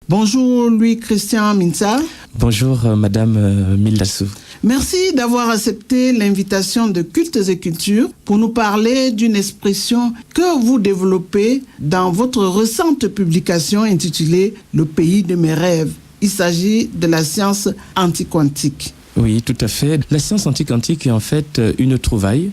Bonjour Louis-Christian Minsa. Bonjour Madame Mildassou. Merci d'avoir accepté l'invitation de Cultes et Cultures pour nous parler d'une expression que vous développez dans votre récente publication intitulée « Le pays de mes rêves ». Il s'agit de la science antiquantique. Oui, tout à fait. La science antiquantique est en fait une trouvaille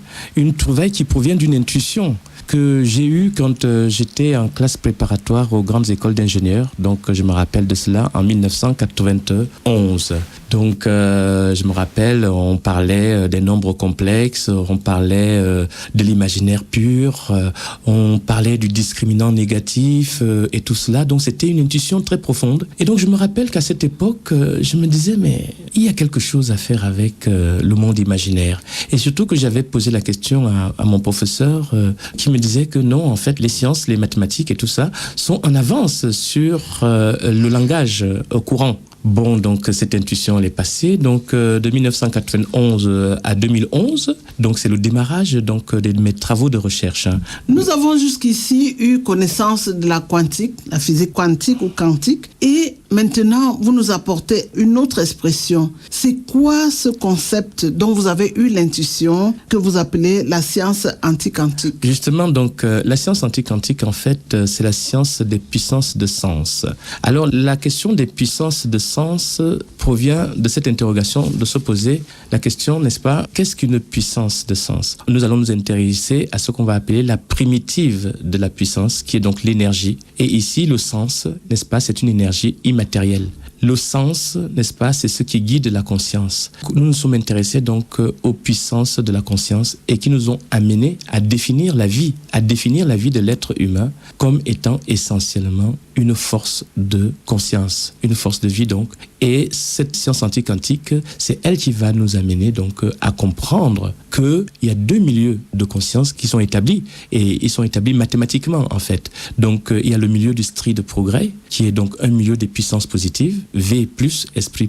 qui provient d'une intuition que j'ai eue quand j'étais en classe préparatoire aux grandes écoles d'ingénieurs. Donc, je me rappelle de cela en 1991. Donc, je me rappelle, on parlait des nombres complexes, on parlait de l'imaginaire pur, on parlait du discriminant négatif et tout cela. Donc, c'était une intuition très profonde. Et donc, je me rappelle qu'à cette époque, je me disais, mais il y a quelque chose à faire avec le monde imaginaire. Et surtout que j'avais posé la question à mon professeur qui me disait que non, en fait, les sciences, les mathématiques et tout ça sont en avance sur le langage courant. Bon, donc cette intuition elle est passée donc de 1991 à 2011. Donc c'est le démarrage donc de mes travaux de recherche. Nous avons jusqu'ici eu connaissance de la quantique, la physique quantique ou quantique, et maintenant vous nous apportez une autre expression. C'est quoi ce concept dont vous avez eu l'intuition que vous appelez la science antiquantique? Justement, donc la science antiquantique en fait c'est la science des puissances de sens. Alors la question des puissances de sens provient de cette interrogation de se poser la question, n'est-ce pas, qu'est-ce qu'une puissance de sens? Nous allons nous intéresser à ce qu'on va appeler la primitive de la puissance, qui est donc l'énergie. Et ici, le sens, n'est-ce pas, c'est une énergie immatérielle. Le sens, n'est-ce pas, c'est ce qui guide la conscience. Nous nous sommes intéressés donc aux puissances de la conscience et qui nous ont amenés à définir la vie de l'être humain comme étant essentiellement une force de conscience, une force de vie donc. Et cette science antiquantique, c'est elle qui va nous amener donc à comprendre qu'il y a deux milieux de conscience qui sont établis et ils sont établis mathématiquement en fait. Donc il y a le milieu du strie de progrès qui est donc un milieu des puissances positives, V plus esprit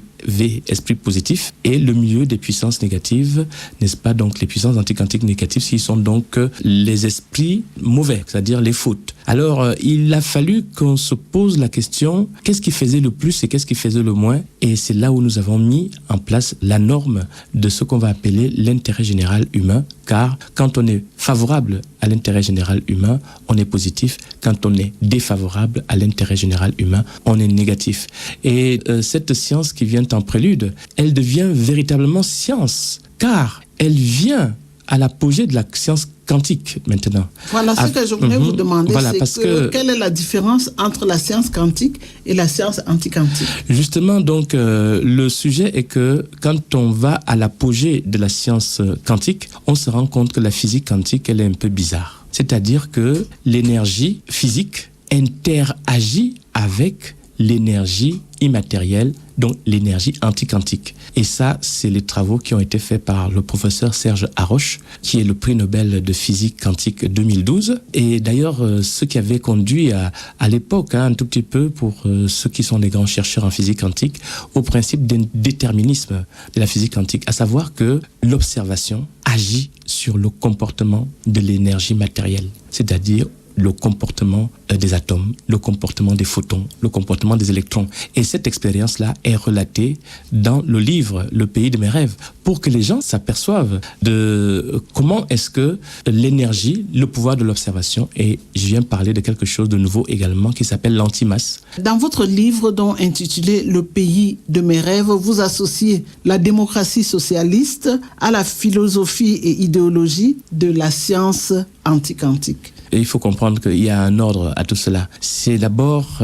positif, et le milieu des puissances négatives, n'est-ce pas, donc les puissances antiquantiques négatives qui sont donc les esprits mauvais, c'est-à-dire les fautes. Alors il a fallu qu'on se pose la question, qu'est-ce qui faisait le plus et qu'est-ce qui faisait le moins? Et c'est là où nous avons mis en place la norme de ce qu'on va appeler l'intérêt général humain, car quand on est favorable à l'intérêt général humain, on est positif. Quand on est défavorable à l'intérêt général humain, on est négatif. Et cette science qui vient en prélude, elle devient véritablement science, car elle vient à l'apogée de la science quantique maintenant. Voilà ce que je voulais vous demander, voilà, c'est quelle est la différence entre la science quantique et la science antiquantique? Justement, donc, le sujet est que quand on va à l'apogée de la science quantique, on se rend compte que la physique quantique, elle est un peu bizarre. C'est-à-dire que l'énergie physique interagit avec l'énergie immatérielle, donc l'énergie antiquantique. Et ça, c'est les travaux qui ont été faits par le professeur Serge Haroche, qui est le prix Nobel de physique quantique 2012. Et d'ailleurs, ce qui avait conduit à l'époque, un tout petit peu pour ceux qui sont des grands chercheurs en physique quantique, au principe d'un déterminisme de la physique quantique, à savoir que l'observation agit sur le comportement de l'énergie matérielle, c'est-à-dire le comportement des atomes, le comportement des photons, le comportement des électrons. Et cette expérience-là est relatée dans le livre « Le pays de mes rêves » pour que les gens s'aperçoivent de comment est-ce que l'énergie, le pouvoir de l'observation, et je viens parler de quelque chose de nouveau également qui s'appelle l'antimasse. Dans votre livre dont intitulé « Le pays de mes rêves », vous associez la démocratie socialiste à la philosophie et idéologie de la science antiquantique. Et il faut comprendre qu'il y a un ordre à tout cela. C'est d'abord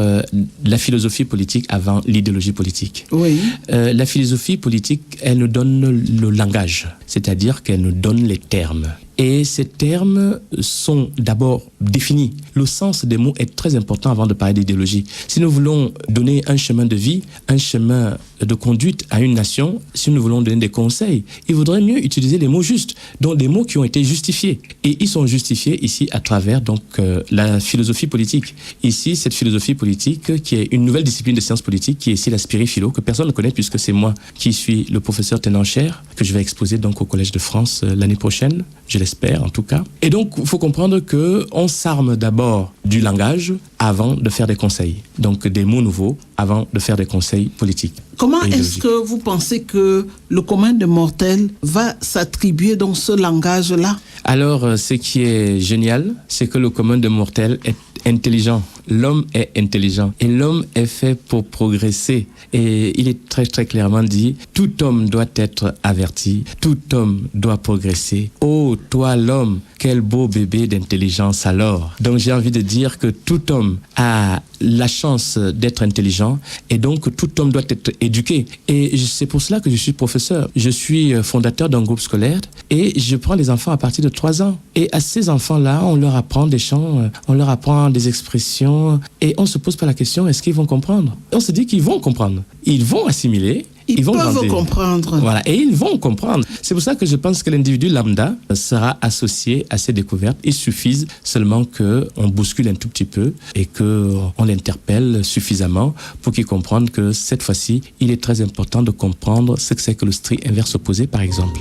la philosophie politique avant l'idéologie politique. Oui. La philosophie politique, elle nous donne le langage, c'est-à-dire qu'elle nous donne les termes. Et ces termes sont d'abord définis. Le sens des mots est très important avant de parler d'idéologie. Si nous voulons donner un chemin de vie, un chemin de conduite à une nation, si nous voulons donner des conseils, il vaudrait mieux utiliser les mots justes, donc des mots qui ont été justifiés. Et ils sont justifiés ici à travers donc la philosophie politique. Ici, cette philosophie politique qui est une nouvelle discipline de sciences politiques, qui est ici la spiriphilo, que personne ne connaît puisque c'est moi qui suis le professeur Tenancher, que je vais exposer donc au Collège de France l'année prochaine, je l'espère. j'espère en tout cas. Et donc, il faut comprendre qu'on s'arme d'abord du langage avant de faire des conseils. Donc, des mots nouveaux avant de faire des conseils politiques. Comment est-ce que vous pensez que le commun des mortels va s'attribuer dans ce langage-là? Alors, ce qui est génial, c'est que le commun des mortels est intelligent. L'homme est intelligent et l'homme est fait pour progresser. Et il est très très clairement dit, tout homme doit être averti, tout homme doit progresser. Oh, toi l'homme, quel beau bébé d'intelligence alors. Donc j'ai envie de dire que tout homme a la chance d'être intelligent et donc tout homme doit être éduqué. Et c'est pour cela que je suis professeur. Je suis fondateur d'un groupe scolaire et je prends les enfants à partir de 3 ans. Et à ces enfants-là, on leur apprend des chants, on leur apprend des expressions et on se pose pas la question, est-ce qu'ils vont comprendre? On se dit qu'ils vont comprendre, ils vont assimiler. Ils vont peuvent grandir. comprendre. Voilà, et ils vont comprendre. C'est pour ça que je pense que l'individu lambda sera associé à ces découvertes. Il suffit seulement qu'on bouscule un tout petit peu et qu'on l'interpelle suffisamment pour qu'il comprenne que cette fois-ci, il est très important de comprendre ce que c'est que le string inverse opposé, par exemple.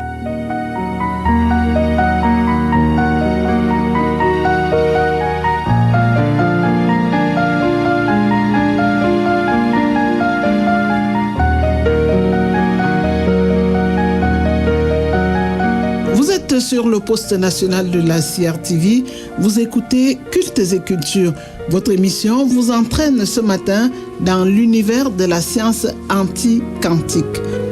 Sur le poste national de la CRTV, vous écoutez Cultes et Culture. Votre émission vous entraîne ce matin dans l'univers de la science anti-quantique.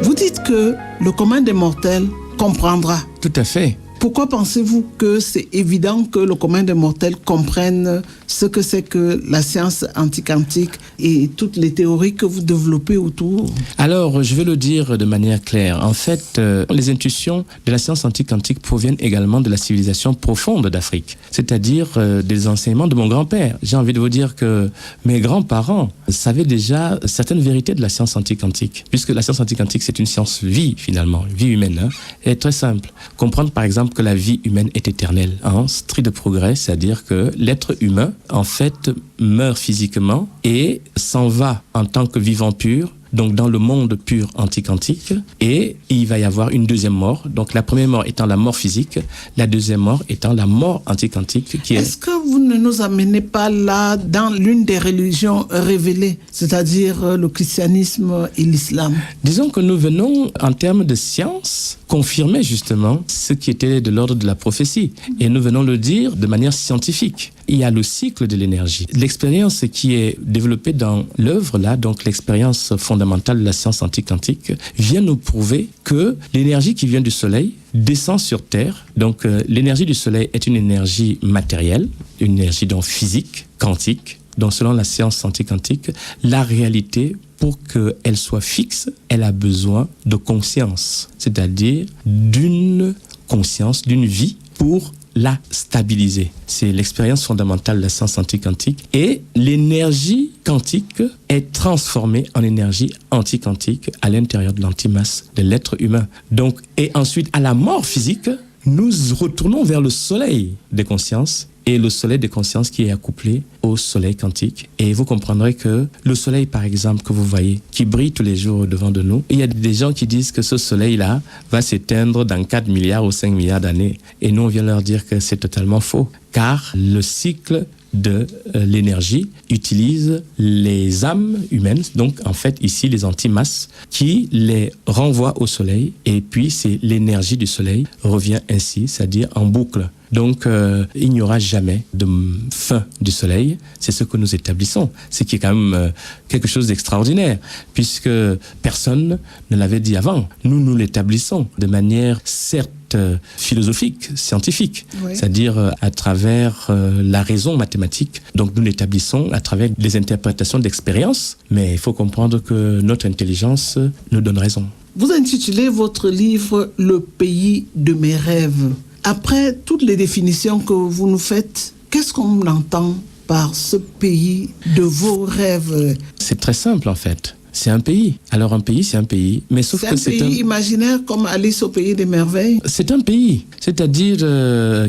Vous dites que le commun des mortels comprendra. Tout à fait. Pourquoi pensez-vous que c'est évident que le commun des mortels comprenne ce que c'est que la science anti-quantique et toutes les théories que vous développez autour? Alors, je vais le dire de manière claire. En fait, les intuitions de la science anti-quantique proviennent également de la civilisation profonde d'Afrique, c'est-à-dire des enseignements de mon grand-père. J'ai envie de vous dire que mes grands-parents savaient déjà certaines vérités de la science anti-quantique, puisque la science anti-quantique, c'est une science vie, finalement, vie humaine. Hein. Elle est très simple. Comprendre, par exemple, que la vie humaine est éternelle, en strict progrès, c'est-à-dire que l'être humain, en fait, meurt physiquement et s'en va en tant que vivant pur, donc dans le monde pur anti-quantique, et il va y avoir une deuxième mort. Donc la première mort étant la mort physique, la deuxième mort étant la mort anti-quantique. Est-ce que vous ne nous amenez pas là dans l'une des religions révélées, c'est-à-dire le christianisme et l'islam? Disons que nous venons, en termes de science, confirmer justement ce qui était de l'ordre de la prophétie. Et nous venons le dire de manière scientifique. Il y a le cycle de l'énergie. L'expérience qui est développée dans l'œuvre, là, donc l'expérience fondamentale de la science anti-quantique, vient nous prouver que l'énergie qui vient du Soleil descend sur Terre. Donc l'énergie du Soleil est une énergie matérielle, une énergie donc physique, quantique. Donc selon la science anti-quantique, la réalité, pour qu'elle soit fixe, elle a besoin de conscience, c'est-à-dire d'une conscience, d'une vie pour la stabiliser. C'est l'expérience fondamentale de la science anti-quantique. Et l'énergie quantique est transformée en énergie anti-quantique à l'intérieur de l'antimasse de l'être humain. Donc, et ensuite, à la mort physique, nous retournons vers le soleil des consciences et le soleil des consciences qui est accouplé au soleil quantique. Et vous comprendrez que le soleil, par exemple, que vous voyez, qui brille tous les jours devant de nous, il y a des gens qui disent que ce soleil-là va s'éteindre dans 4 milliards ou 5 milliards d'années. Et nous, on vient leur dire que c'est totalement faux. Car le cycle de l'énergie utilise les âmes humaines, donc en fait ici les antimasses, qui les renvoient au soleil, et puis c'est l'énergie du soleil revient ainsi, c'est-à-dire en boucle. Donc il n'y aura jamais de fin du soleil, c'est ce que nous établissons, ce qui est quand même quelque chose d'extraordinaire, puisque personne ne l'avait dit avant. Nous l'établissons de manière certes philosophique, scientifique, oui. C'est-à-dire à travers la raison mathématique. Donc nous l'établissons à travers des interprétations d'expérience, mais il faut comprendre que notre intelligence nous donne raison. Vous intitulez votre livre « Le pays de mes rêves ». Après toutes les définitions que vous nous faites, qu'est-ce qu'on entend par ce pays de vos rêves? C'est très simple en fait. C'est un pays. Alors un pays, c'est un pays. Mais sauf que c'est un pays imaginaire comme Alice au pays des merveilles. C'est un pays. C'est-à-dire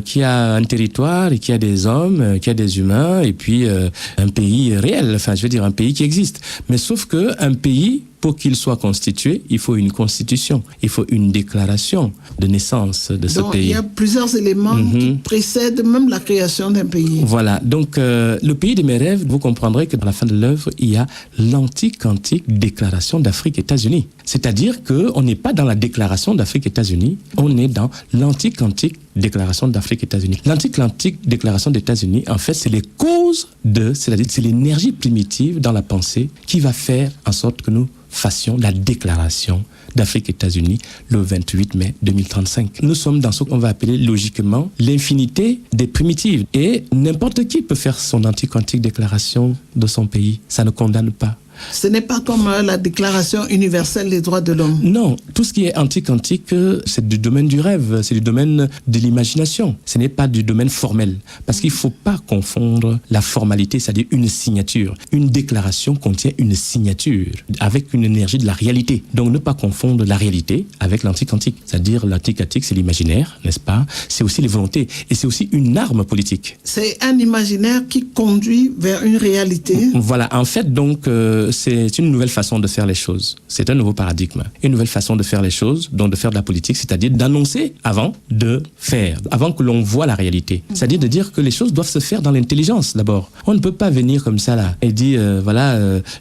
qui a un territoire, et qui a des hommes, qui a des humains, et puis un pays réel. Enfin, je veux dire un pays qui existe. Mais sauf que un pays pour qu'il soit constitué, il faut une constitution, il faut une déclaration de naissance de ce Donc, pays. il y a plusieurs éléments qui précèdent même la création d'un pays. Voilà, donc le pays de mes rêves, vous comprendrez que dans la fin de l'œuvre, il y a l'anti-cantique déclaration d'Afrique-États-Unis. C'est-à-dire qu'on n'est pas dans la déclaration d'Afrique-États-Unis, on est dans l'anti-cantique déclaration d'Afrique-États-Unis. L'anti-cantique déclaration d'États-Unis, en fait, c'est les causes c'est-à-dire c'est l'énergie primitive dans la pensée qui va faire en sorte que nous fassions la déclaration d'Afrique-États-Unis le 28 mai 2035. Nous sommes dans ce qu'on va appeler logiquement l'infinité des primitives. Et n'importe qui peut faire son anti-quantique déclaration de son pays. Ça ne condamne pas. Ce n'est pas comme la Déclaration universelle des droits de l'homme. Non, tout ce qui est anti-quantique, c'est du domaine du rêve, c'est du domaine de l'imagination. Ce n'est pas du domaine formel. Parce qu'il ne faut pas confondre la formalité, c'est-à-dire une signature. Une déclaration contient une signature avec une énergie de la réalité. Donc ne pas confondre la réalité avec l'anti-quantique. C'est-à-dire l'anti-quantique, c'est l'imaginaire, n'est-ce pas? C'est aussi les volontés. Et c'est aussi une arme politique. C'est un imaginaire qui conduit vers une réalité. Voilà, en fait, donc, c'est une nouvelle façon de faire les choses. C'est un nouveau paradigme. Une nouvelle façon de faire les choses, donc de faire de la politique, c'est-à-dire d'annoncer avant de faire, avant que l'on voit la réalité. C'est-à-dire de dire que les choses doivent se faire dans l'intelligence d'abord. On ne peut pas venir comme ça là et dire,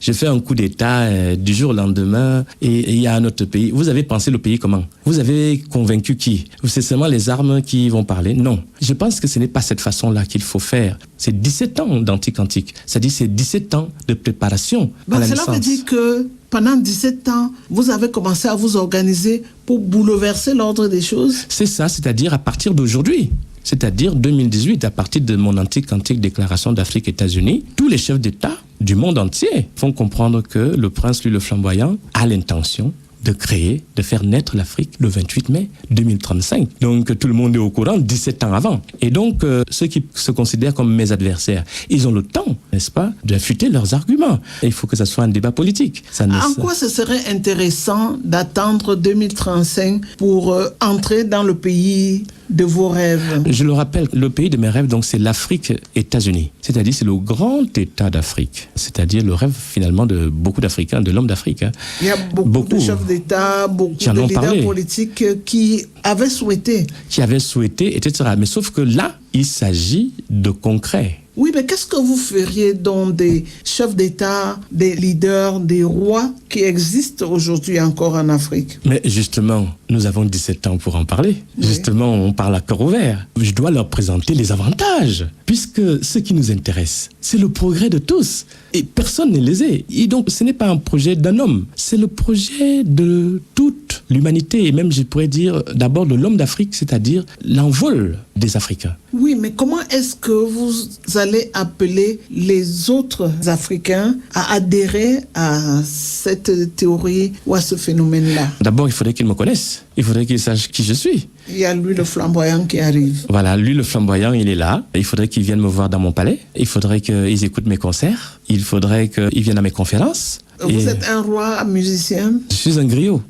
je fais un coup d'État du jour au lendemain et il y a un autre pays. Vous avez pensé le pays comment? Vous avez convaincu qui? C'est seulement les armes qui vont parler? Non. Je pense que ce n'est pas cette façon-là qu'il faut faire. C'est 17 ans d'anti-quantique. C'est-à-dire c'est 17 ans de préparation. Cela veut dire que pendant 17 ans, vous avez commencé à vous organiser pour bouleverser l'ordre des choses? C'est ça, c'est-à-dire à partir d'aujourd'hui. C'est-à-dire 2018, à partir de mon anti-quantique déclaration d'Afrique-États-Unis, tous les chefs d'État du monde entier font comprendre que le prince Louis le Flamboyant a l'intention de créer, de faire naître l'Afrique le 28 mai 2035. Donc tout le monde est au courant 17 ans avant. Et donc ceux qui se considèrent comme mes adversaires, ils ont le temps, n'est-ce pas, d'affûter leurs arguments. Et il faut que ça soit un débat politique. En quoi ce serait intéressant d'attendre 2035 pour entrer dans le pays de vos rêves? Je le rappelle, le pays de mes rêves, donc c'est l'Afrique-États-Unis. C'est-à-dire c'est le grand État d'Afrique. C'est-à-dire le rêve finalement de beaucoup d'Africains, de l'homme d'Afrique. Il y a beaucoup de chefs d'État, beaucoup de leaders politiques qui avaient souhaité. Etc. Mais sauf que là, il s'agit de concret. Oui, mais qu'est-ce que vous feriez dans des chefs d'État, des leaders, des rois qui existent aujourd'hui encore en Afrique? Mais justement, nous avons 17 ans pour en parler. Oui. Justement, on parle à cœur ouvert. Je dois leur présenter les avantages, puisque ce qui nous intéresse, c'est le progrès de tous. Et personne n'est lésé. Et donc, ce n'est pas un projet d'un homme, c'est le projet de toute l'humanité, et même, je pourrais dire, d'abord de l'homme d'Afrique, c'est-à-dire l'envol des Africains. Oui, mais comment est-ce que vous allez appeler les autres Africains à adhérer à cette théorie ou à ce phénomène-là? D'abord, il faudrait qu'ils me connaissent. Il faudrait qu'ils sachent qui je suis. Il y a Louis le Flamboyant qui arrive. Voilà, Louis le Flamboyant, il est là. Il faudrait qu'ils viennent me voir dans mon palais. Il faudrait qu'ils écoutent mes concerts. Il faudrait qu'ils viennent à mes conférences. Vous êtes un roi musicien? Je suis un griot.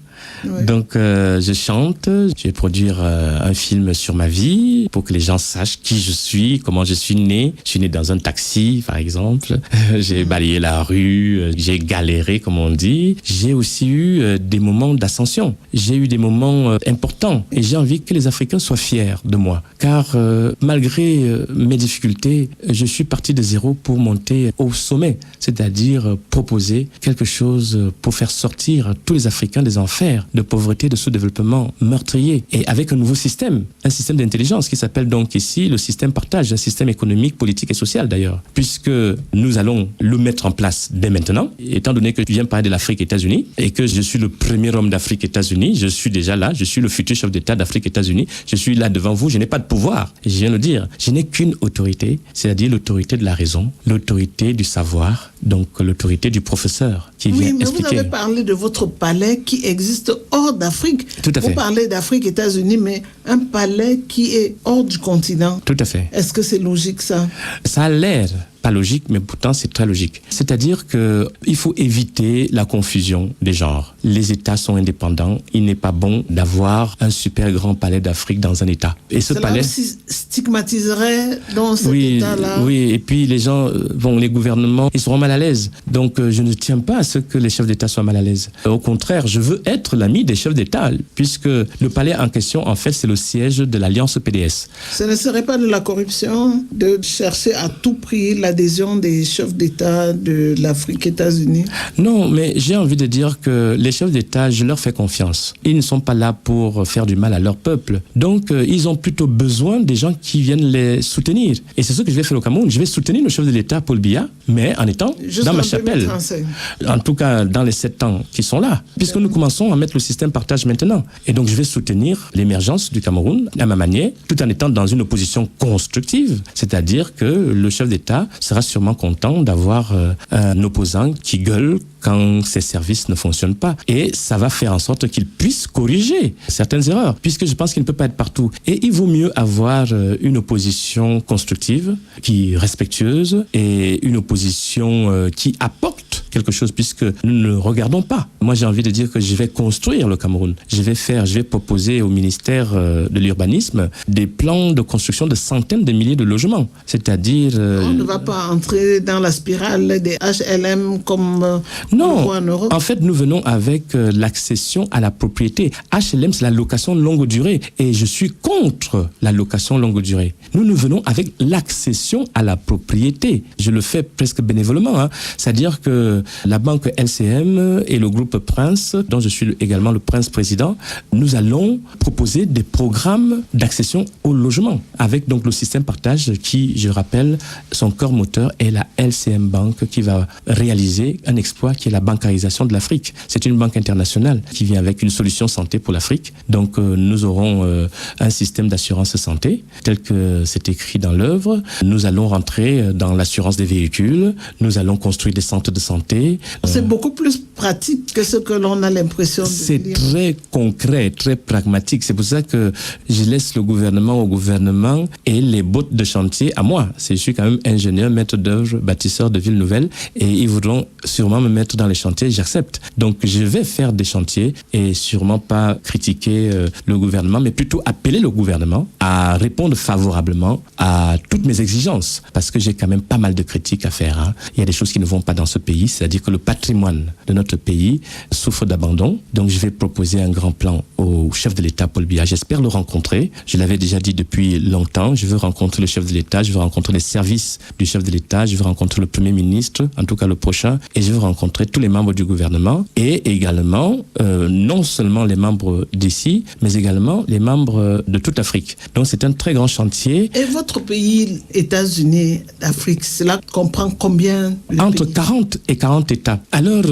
Oui. Donc, je chante, je vais produire un film sur ma vie pour que les gens sachent qui je suis, comment je suis né. Je suis né dans un taxi, par exemple. J'ai balayé la rue, j'ai galéré, comme on dit. J'ai aussi eu des moments d'ascension. J'ai eu des moments importants et j'ai envie que les Africains soient fiers de moi. Car malgré mes difficultés, je suis parti de zéro pour monter au sommet, c'est-à-dire proposer quelque chose pour faire sortir tous les Africains des enfers de pauvreté, de sous-développement meurtrier, et avec un nouveau système, un système d'intelligence qui s'appelle donc ici le système partage, un système économique, politique et social d'ailleurs, puisque nous allons le mettre en place dès maintenant, étant donné que je viens parler de l'Afrique-États-Unis et que je suis le premier homme d'Afrique-États-Unis, je suis déjà là, je suis le futur chef d'État d'Afrique-États-Unis, je suis là devant vous, je n'ai pas de pouvoir, et je viens de le dire, je n'ai qu'une autorité, c'est-à-dire l'autorité de la raison, l'autorité du savoir, donc l'autorité du professeur qui vient expliquer. Oui, mais vous avez parlé de votre palais qui existe hors d'Afrique. Tout à fait. Vous parlez d'Afrique, États-Unis, mais un palais qui est hors du continent. Tout à fait. Est-ce que c'est logique ça? Ça a l'air pas logique, mais pourtant c'est très logique. C'est-à-dire qu'il faut éviter la confusion des genres. Les États sont indépendants. Il n'est pas bon d'avoir un super grand palais d'Afrique dans un État. Et ce palais aussi stigmatiserait dans cet État-là. Oui, et puis les gens, les gouvernements, ils seront mal à l'aise. Donc je ne tiens pas à ce que les chefs d'État soient mal à l'aise. Au contraire, je veux être l'ami des chefs d'État, puisque le palais en question, en fait, c'est le siège de l'Alliance PDS. Ce ne serait pas de la corruption de chercher à tout prix l'adhésion des chefs d'État de l'Afrique, États-Unis? Non, mais j'ai envie de dire que les chefs d'État, je leur fais confiance. Ils ne sont pas là pour faire du mal à leur peuple. Donc, ils ont plutôt besoin des gens qui viennent les soutenir. Et c'est ce que je vais faire au Cameroun. Je vais soutenir le chef de l'État, Paul Biya, mais en étant dans ma chapelle. En tout cas, dans les 7 ans qui sont là. Puisque nous commençons à mettre le système partage maintenant. Et donc, je vais soutenir l'émergence du Cameroun à ma manière, tout en étant dans une opposition constructive. C'est-à-dire que le chef d'État sera sûrement content d'avoir un opposant qui gueule quand ses services ne fonctionnent pas. Et ça va faire en sorte qu'il puisse corriger certaines erreurs, puisque je pense qu'il ne peut pas être partout. Et il vaut mieux avoir une opposition constructive, qui est respectueuse, et une opposition qui apporte quelque chose, puisque nous ne regardons pas. Moi, j'ai envie de dire que je vais construire le Cameroun. Je vais proposer au ministère de l'Urbanisme des plans de construction de centaines de milliers de logements. C'est-à-dire... On ne va pas entrer dans la spirale des HLM comme... Non, en fait, nous venons avec l'accession à la propriété. HLM, c'est la location longue durée. Et je suis contre la location longue durée. Nous venons avec l'accession à la propriété. Je le fais presque bénévolement. C'est-à-dire que la banque LCM et le groupe Prince, dont je suis également le prince-président, nous allons proposer des programmes d'accession au logement. Avec donc le système partage qui, je rappelle, son corps moteur est la LCM Bank qui va réaliser un exploit qui est la bancarisation de l'Afrique. C'est une banque internationale qui vient avec une solution santé pour l'Afrique. Donc nous aurons un système d'assurance santé tel que c'est écrit dans l'œuvre. Nous allons rentrer dans l'assurance des véhicules. Nous allons construire des centres de santé. C'est beaucoup plus pratique que ce que l'on a l'impression de C'est dire. très concret, très pragmatique. C'est pour ça que je laisse le gouvernement au gouvernement et les bottes de chantier à moi. Je suis quand même ingénieur, maître d'œuvre, bâtisseur de villes nouvelles et ils voudront sûrement me mettre dans les chantiers, j'accepte. Donc je vais faire des chantiers et sûrement pas critiquer le gouvernement, mais plutôt appeler le gouvernement à répondre favorablement à toutes mes exigences. Parce que j'ai quand même pas mal de critiques à faire. Il y a des choses qui ne vont pas dans ce pays, c'est-à-dire que le patrimoine de notre pays souffre d'abandon. Donc je vais proposer un grand plan au chef de l'État, Paul Biya. J'espère le rencontrer. Je l'avais déjà dit depuis longtemps. Je veux rencontrer le chef de l'État, je veux rencontrer les services du chef de l'État, je veux rencontrer le Premier ministre, en tout cas le prochain, et je veux rencontrer tous les membres du gouvernement et également non seulement les membres d'ici, mais également les membres de toute l'Afrique. Donc c'est un très grand chantier. Et votre pays, États-Unis, Afrique, cela comprend combien de Entre pays? 40 et 40 États. Alors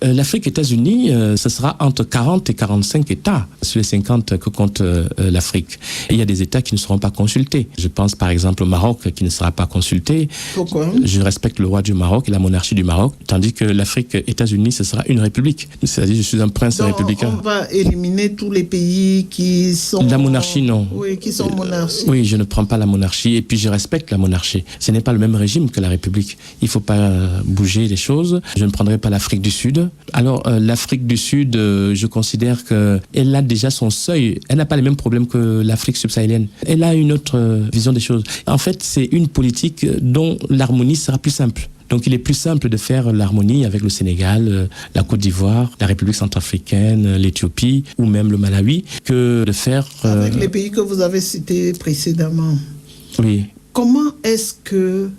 l'Afrique, États-Unis, ce sera entre 40 et 45 États sur les 50 que compte l'Afrique. Et il y a des États qui ne seront pas consultés. Je pense par exemple au Maroc qui ne sera pas consulté. Pourquoi? Je respecte le roi du Maroc et la monarchie du Maroc, tandis que l'Afrique, États-Unis, ce sera une république. C'est-à-dire je suis un prince républicain. On va éliminer tous les pays qui sont... La monarchie, non. Oui, qui sont monarchies. Oui, je ne prends pas la monarchie et puis je respecte la monarchie. Ce n'est pas le même régime que la République. Il ne faut pas bouger les choses. Je ne prendrai pas l'Afrique du Sud. Alors, l'Afrique du Sud, je considère qu'elle a déjà son seuil. Elle n'a pas les mêmes problèmes que l'Afrique subsahélienne. Elle a une autre vision des choses. En fait, c'est une politique dont l'harmonie sera plus simple. Donc il est plus simple de faire l'harmonie avec le Sénégal, la Côte d'Ivoire, la République centrafricaine, l'Éthiopie ou même le Malawi que de faire... Avec les pays que vous avez cités précédemment. Oui. Comment est-ce que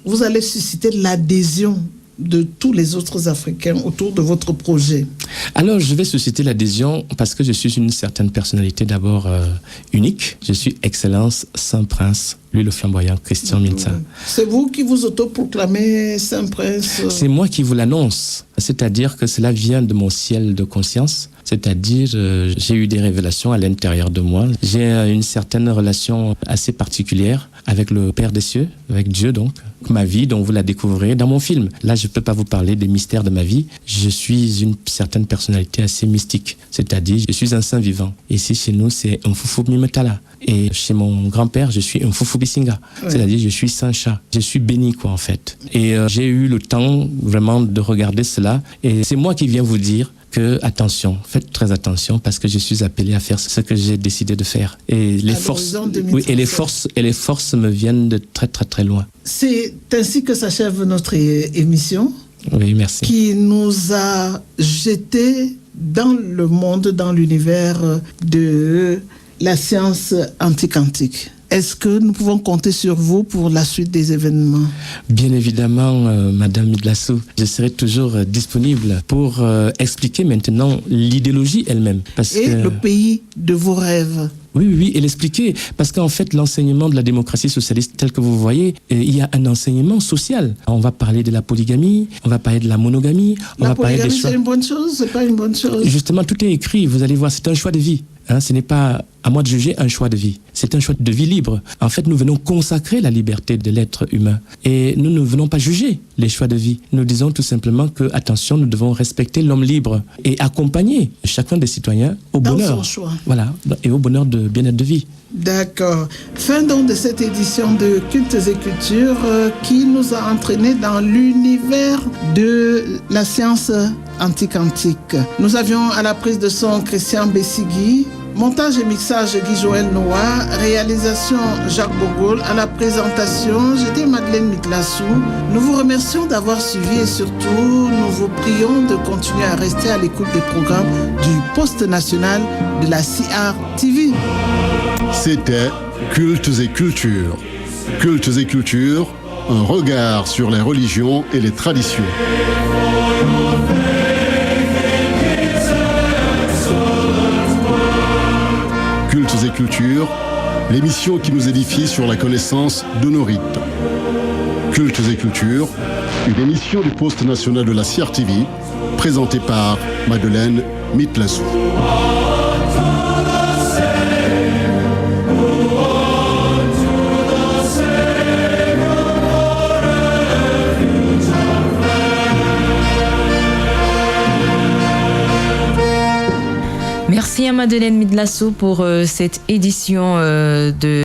vous allez susciter l'adhésion de tous les autres Africains autour de votre projet? Alors, je vais susciter l'adhésion parce que je suis une certaine personnalité d'abord unique. Je suis Excellence Saint-Prince, lui le flamboyant, Christian Mintsa. C'est vous qui vous autoproclamez Saint-Prince? C'est moi qui vous l'annonce. C'est-à-dire que cela vient de mon ciel de conscience. C'est-à-dire, j'ai eu des révélations à l'intérieur de moi. J'ai une certaine relation assez particulière avec le Père des cieux, avec Dieu donc. Ma vie, dont vous la découvrez dans mon film. Là, je ne peux pas vous parler des mystères de ma vie. Je suis une certaine personnalité assez mystique. C'est-à-dire, je suis un saint vivant. Ici, chez nous, c'est un foufou mimetala. Et chez mon grand-père, je suis un foufou bisinga. Oui. C'est-à-dire, je suis saint chat. Je suis béni, quoi, en fait. Et j'ai eu le temps, vraiment, de regarder cela. Et c'est moi qui viens vous dire que, attention, faites très attention parce que je suis appelé à faire ce que j'ai décidé de faire. Et les forces, oui, et les forces me viennent de très, très, très loin. C'est ainsi que s'achève notre émission. Oui, merci. Qui nous a jetés dans le monde, dans l'univers de la science anti-quantique. Est-ce que nous pouvons compter sur vous pour la suite des événements? Bien évidemment, Madame Midlassou, je serai toujours disponible pour expliquer maintenant l'idéologie elle-même. Le pays de vos rêves. Oui, et l'expliquer. Parce qu'en fait, l'enseignement de la démocratie socialiste, tel que vous voyez, il y a un enseignement social. On va parler de la polygamie, on va parler de la monogamie, on va parler des choix. C'est une bonne chose, c'est pas une bonne chose? Justement, tout est écrit, vous allez voir, c'est un choix de vie. Ce n'est pas à moi de juger un choix de vie. C'est un choix de vie libre. En fait, nous venons consacrer la liberté de l'être humain. Et nous ne venons pas juger les choix de vie. Nous disons tout simplement que, attention, nous devons respecter l'homme libre et accompagner chacun des citoyens au bonheur. Dans son choix. Voilà, et au bonheur de bien-être de vie. D'accord. Fin donc de cette édition de Cultes et Cultures qui nous a entraînés dans l'univers de la science anti-quantique. Nous avions à la prise de son Christian Bessigui, montage et mixage Guy-Joël Noah, réalisation Jacques Bourgoul, à la présentation, j'étais Madeleine Midlassou. Nous vous remercions d'avoir suivi et surtout, nous vous prions de continuer à rester à l'écoute des programmes du Poste national de la CRTV. C'était Cultes et Cultures. Cultes et Cultures, un regard sur les religions et les traditions. Cultes et Cultures, l'émission qui nous édifie sur la connaissance de nos rites. Cultes et Cultures, une émission du Poste national de la CRTV, présentée par Madeleine Midlassou. Merci à Madeleine Midlassou pour cette édition de